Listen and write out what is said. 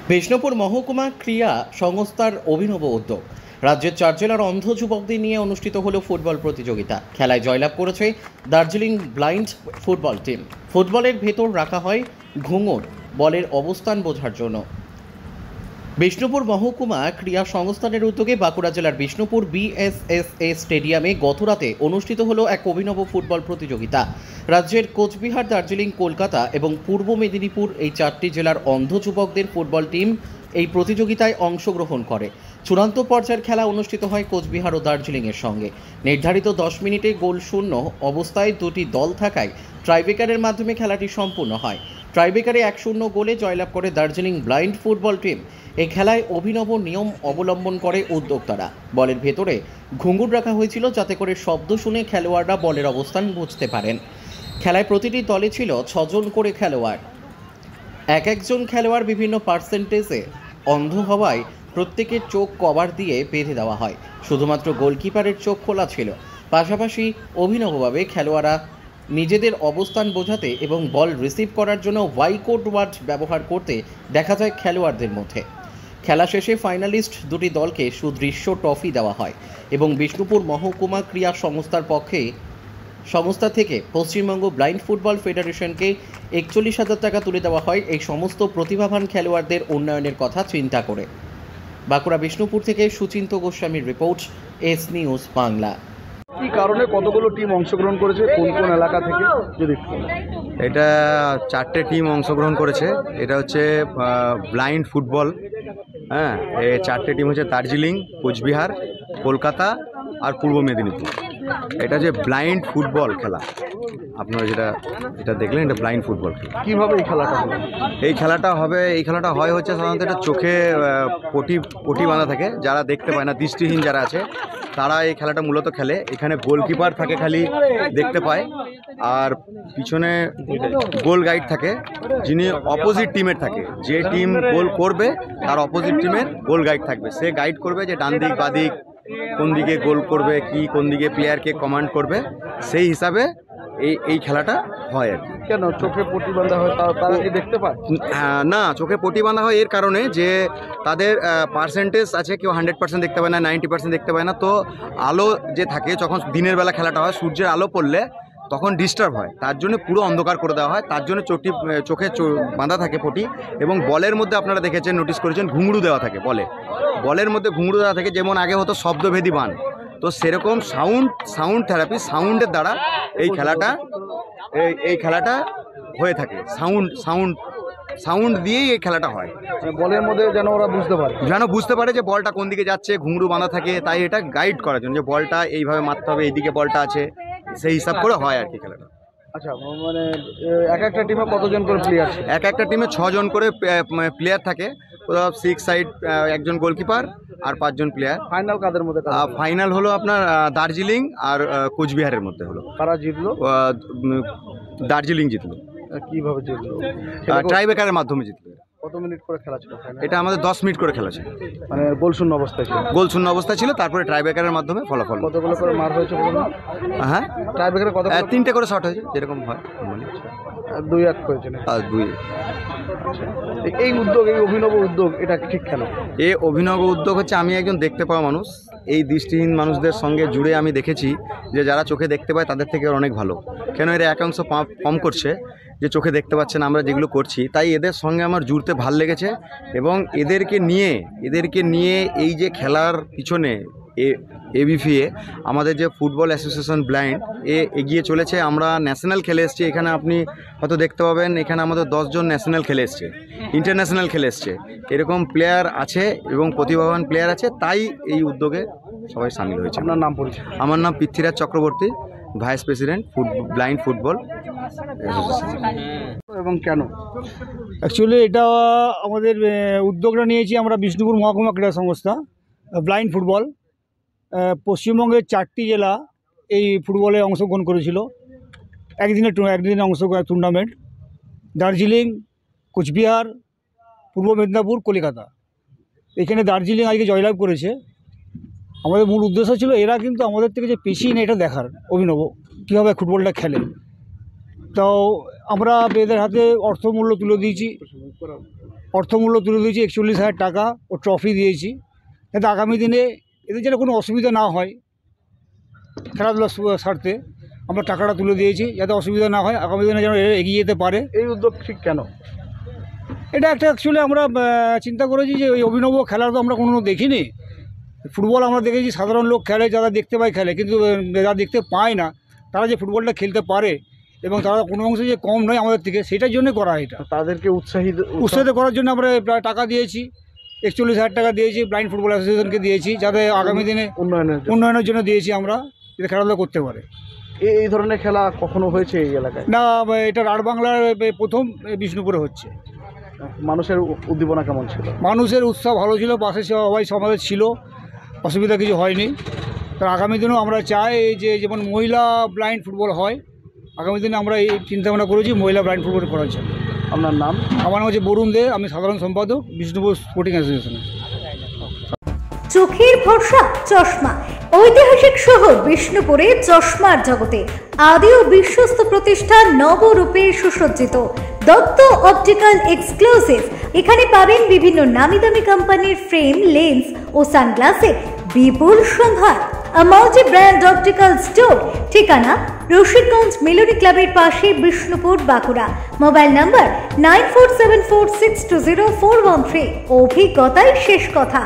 বিষ্ণুপুর মহকুমা ক্রীড়া সংস্থার অভিনব উদ্যোগ। রাজ্যের 4 জেলার অন্ধ যুবকদের নিয়ে অনুষ্ঠিত হলো ফুটবল প্রতিযোগিতা। খেলায় জয়লাভ করেছে দার্জিলিং ব্লাইন্ড ফুটবল টিম। ফুটবলের ভেতর রাখা হয় ঘুঙুর বলের অবস্থান বোঝার জন্য। বিষ্ণুপুর মহকুমা ক্রীড়া সংস্থানের উদ্যোগে বাঁকুড়া জেলার বিষ্ণুপুর বিএসএসএ স্টেডিয়ামে গতরাতে অনুষ্ঠিত হলো এক অভিনব ফুটবল প্রতিযোগিতা। রাজ্যের কোচবিহার, দার্জিলিং, কলকাতা এবং পূর্ব মেদিনীপুর এই 4টি জেলার অন্ধ যুবকদের ফুটবল টিম এই প্রতিযোগিতায় অংশগ্রহণ করে। চূড়ান্ত পর্যায়ের খেলা অনুষ্ঠিত হয় কোচবিহার ও দার্জিলিংয়ের সঙ্গে। নির্ধারিত 10 মিনিটে গোল শূন্য অবস্থায় দুটি দল থাকায় ট্রাইব্রেকারের মাধ্যমে খেলাটি সম্পূর্ণ হয়। ট্রাইব্রেকারে 1-0 গোলে জয়লাভ করে দার্জিলিং ব্লাইন্ড ফুটবল টিম। এই খেলায় অভিনব নিয়ম অবলম্বন করে উদ্যোক্তারা। বলের ভেতরে ঘুঙুর রাখা হয়েছিল যাতে করে শব্দ শুনে খেলোয়াড়রা বলের অবস্থান বুঝতে পারেন। খেলায় প্রতিটি দলে ছিল 6 জন করে খেলোয়াড়। একজন খেলোয়াড় বিভিন্ন পার্সেন্টেজে অন্ধ হওয়ায় প্রত্যেকের চোখ কভার দিয়ে বেঁধে দেওয়া হয়। শুধুমাত্র গোলকিপারের চোখ খোলা ছিল। পাশাপাশি অভিনবভাবে খেলোয়াড়রা নিজেদের অবস্থান বোঝাতে এবং বল রিসিভ করার জন্য ওয়াইকোড ওয়ার্ড ব্যবহার করতে দেখা যায় খেলোয়াড়দের মধ্যে। খেলা শেষে ফাইনালিস্ট দুটি দলকে সুদৃশ্য ট্রফি দেওয়া হয় এবং বিষ্ণুপুর মহকুমা ক্রীড়া সংস্থা থেকে পশ্চিমবঙ্গ ব্লাইন্ড ফুটবল ফেডারেশনকে 41,000 টাকা তুলে দেওয়া হয় এই সমস্ত প্রতিভাবান খেলোয়াড়দের উন্নয়নের কথা চিন্তা করে। বাঁকুড়া বিষ্ণুপুর থেকে সুচিন্ত গোস্বামীর রিপোর্ট, এস নিউজ বাংলা। কি কারণে কতগুলো টিম অংশগ্রহণ করেছে, কোন কোন এলাকা থেকে যদি? এটা 4টে টিম অংশগ্রহণ করেছে। এটা হচ্ছে ব্লাইন্ড ফুটবল। হ্যাঁ, এই 4টে টিম হচ্ছে দার্জিলিং, কোচবিহার, কলকাতা আর পূর্ব মেদিনীপুর। এটা যে ব্লাইন্ড ফুটবল খেলা, আপনারা যেটা দেখলেন, এটা ব্লাইন্ড ফুটবল খেলা। কীভাবে এই খেলাটা হবে? এই খেলাটা হয় হচ্ছে সাধারণত এটা চোখে পটি বাঁধা থাকে। যারা দেখতে পায় না, দৃষ্টিহীন যারা আছে, তারা এই খেলাটা মূলত খেলে। এখানে গোলকিপার থাকে, খালি দেখতে পায়, আর পিছনে গোল গাইড থাকে, যিনি অপোজিট টিমের থাকে। যে টিম গোল করবে তার অপোজিট টিমের গোল গাইড থাকবে। সে গাইড করবে যে ডান দিক বা দিক, কোন দিকে গোল করবে, কি কোন দিকে প্লেয়ারকে কমান্ড করবে, সেই হিসাবে এই খেলাটা হয় আর কি। কেন চোখে পটি বাঁধা হয়? তারা কি দেখতে পায় না? চোখে পটি বাঁধা হয় এর কারণে যে তাদের পার্সেন্টেজ আছে, কেউ 100% দেখতে পায় না, 90% দেখতে পায় না। তো আলো যে থাকে, যখন দিনের বেলা খেলাটা হয়, সূর্যের আলো পড়লে তখন ডিস্টার্ব হয়, তার জন্য পুরো অন্ধকার করে দেওয়া হয়। তার জন্য চোখে বাঁধা থাকে পটি। এবং বলের মধ্যে আপনারা দেখেছেন, নোটিস করেছেন, ঘুঙরু দেওয়া থাকে। বলের মধ্যে ঘুঙরু দেওয়া থাকে। যেমন আগে হতো শব্দভেদী বান, তো সেরকম সাউন্ড থেরাপি, সাউন্ডের দ্বারা এই খেলাটা হয়ে থাকে। সাউন্ড দিয়েই এই খেলাটা হয়। বলের মধ্যে যেন ওরা বুঝতে পারে যে বলটা কোন দিকে যাচ্ছে। ঘুঙরু বাঁধা থাকে, তাই এটা গাইড করার জন্য যে বলটা এইভাবে মারতে হবে, এইদিকে বলটা আছে, সেই হিসাব করে হয় আর কি খেলাটা। আচ্ছা, মানে একটা টিমে কতজন করে প্লেয়ার? একটা টিমে 6 জন করে প্লেয়ার থাকে। 6 সাইড, একজন গোলকিপার আর 5 জন প্লেয়ার। ফাইনাল কাদের মধ্যে? ফাইনাল হলো আপনার দার্জিলিং আর কোচবিহারের মধ্যে হলো। কারা জিতলো? দার্জিলিং জিতলো। কিভাবে জিতলো? ট্রাইব্রেকারের মাধ্যমে জিতলো। কত মিনিট করে খেলা ছিল? এটা আমাদের 10 মিনিট করে খেলা ছিল। মানে গোলশূন্য অবস্থা ছিল। তারপরে ট্রাইব্রেকারের মাধ্যমে ফলাফল। কতগুলো করে মার হয়েছে? হ্যাঁ, ট্রাইব্রেকারে কত? 3টে করে শট হয়েছে, যেরকম হয়। 2-1 হয়েছে না? 2। এই অভিনব উদ্যোগ, এটা ঠিক কেন? এই অভিনব উদ্যোগ হচ্ছে, আমি একজন দেখতে পাওয়া মানুষ। এই দৃষ্টিহীন মানুষদের সঙ্গে জুড়ে আমি দেখেছি যে যারা চোখে দেখতে পায় তাদের থেকে অনেক ভালো। কেন এরা একাংশ কম করছে, যে চোখে দেখতে পাচ্ছে না আমরা যেগুলো করছি, তাই এদের সঙ্গে আমার জুড়তে ভাল লেগেছে। এবং এদেরকে নিয়ে এই যে খেলার পিছনে এবিপিএ, আমাদের যে ফুটবল অ্যাসোসিয়েশন ব্লাইন্ড, এগিয়ে চলেছে। আমরা ন্যাশনাল খেলে এসেছি। এখানে আপনি হয়তো দেখতে পাবেন, এখানে আমাদের 10 জন ন্যাশনাল খেলে এসছে, ইন্টারন্যাশনাল খেলে এসছে। এরকম প্লেয়ার আছে এবং প্রতিভাবান প্লেয়ার আছে, তাই এই উদ্যোগে সবাই সামিল হয়েছে। আপনার নাম পরিচয়? আমার নাম Prithviraj Chakraborty, vice president blind football association. এবং কেন? অ্যাকচুয়ালি এটা আমাদের উদ্যোগটা নিয়েছি আমরা বিষ্ণুপুর মহকুমা ক্রীড়া সংস্থা ব্লাইন্ড ফুটবল। পশ্চিমবঙ্গের 4টি জেলা এই ফুটবলে অংশগ্রহণ করেছিল। একদিনে টুর্নামেন্ট। দার্জিলিং, কোচবিহার, পূর্ব মেদিনীপুর, কলকাতা। এখানে দার্জিলিং আজকে জয়লাভ করেছে। আমাদের মূল উদ্দেশ্য ছিল এরা কিন্তু আমাদের থেকে যে পেশি নেই, এটা দেখার অভিনব কীভাবে ফুটবলটা খেলে। তো আমরা এদের হাতে অর্থমূল্য তুলে দিয়েছি। অর্থমূল্য তুলে দিয়েছি 41,000 টাকা ও ট্রফি দিয়েছি, যাতে আগামী দিনে এদের যেন কোনো অসুবিধা না হয়। খেলাধুলার স্বার্থে আমরা টাকাটা তুলে দিয়েছি যাতে অসুবিধা না হয়, আগামী দিনে যেন এগিয়ে যেতে পারে। এই উদ্যোগ ঠিক কেন? এটা একটা অ্যাকচুয়ালি আমরা চিন্তা করেছি যে ওই অভিনব খেলা তো আমরা কোনো দেখিনি। ফুটবল আমরা দেখেছি সাধারণ লোক খেলে, যারা দেখতে পায় খেলে, কিন্তু যারা দেখতে পায় না তারা যে ফুটবলটা খেলতে পারে এবং তারা কোনো অংশে যে কম নয় আমাদের থেকে, সেটার জন্য করা এটা। তাদেরকে উৎসাহিত করার জন্য আমরা প্রায় টাকা দিয়েছি, 41,000 টাকা দিয়েছি ব্লাইন্ড ফুটবল অ্যাসোসিয়েশনকে দিয়েছি, যাতে আগামী দিনে উন্নয়নের জন্য দিয়েছি আমরা, যাতে খেলাধুলা করতে পারে। এই ধরনের খেলা কখনো হয়েছে এই এলাকায়? না, এটা রাঢ় বাংলার প্রথম বিষ্ণুপুরে হচ্ছে। মানুষের উদ্দীপনা কেমন ছিল? মানুষের উৎসাহ ভালো ছিল, পাশে সবাই সমাজের ছিল, অসুবিধা কিছু হয়নি। তো আগামী দিনেও আমরা চাই যে যেমন মহিলা ব্লাইন্ড ফুটবল হয়, আগামী দিনে আমরা এই চিন্তাভাবনা করেছি মহিলা ব্লাইন্ড ফুটবল করার জন্য। আপনার নাম? আমার নাম হচ্ছে বরুণ দে, আমি সাধারণ সম্পাদক বিষ্ণুপুর স্পোর্টিং অ্যাসোসিয়েশনের। চোখের ভরসা চশমা। ঐতিহাসিক শহর বিষ্ণুপুরে চশমার জগতে আদি ও বিশ্বস্ত প্রতিষ্ঠান নবরূপে সুসজ্জিত দত্ত অপটিক্যাল এক্সক্লুসিভ। এখানে পাবেন বিভিন্ন নামি দামি কোম্পানির ফ্রেম, লেন্স ও সানগ্লাসের বিপুল সম্ভার। মাল্টি ব্র্যান্ড অপটিক্যাল স্টোর, ঠিকানা রশিদগঞ্জ মিলনী ক্লাবের পাশে, বিষ্ণুপুর, বাঁকুড়া। Mobile number 9474620413। অভিজ্ঞতায় শেষ কথা।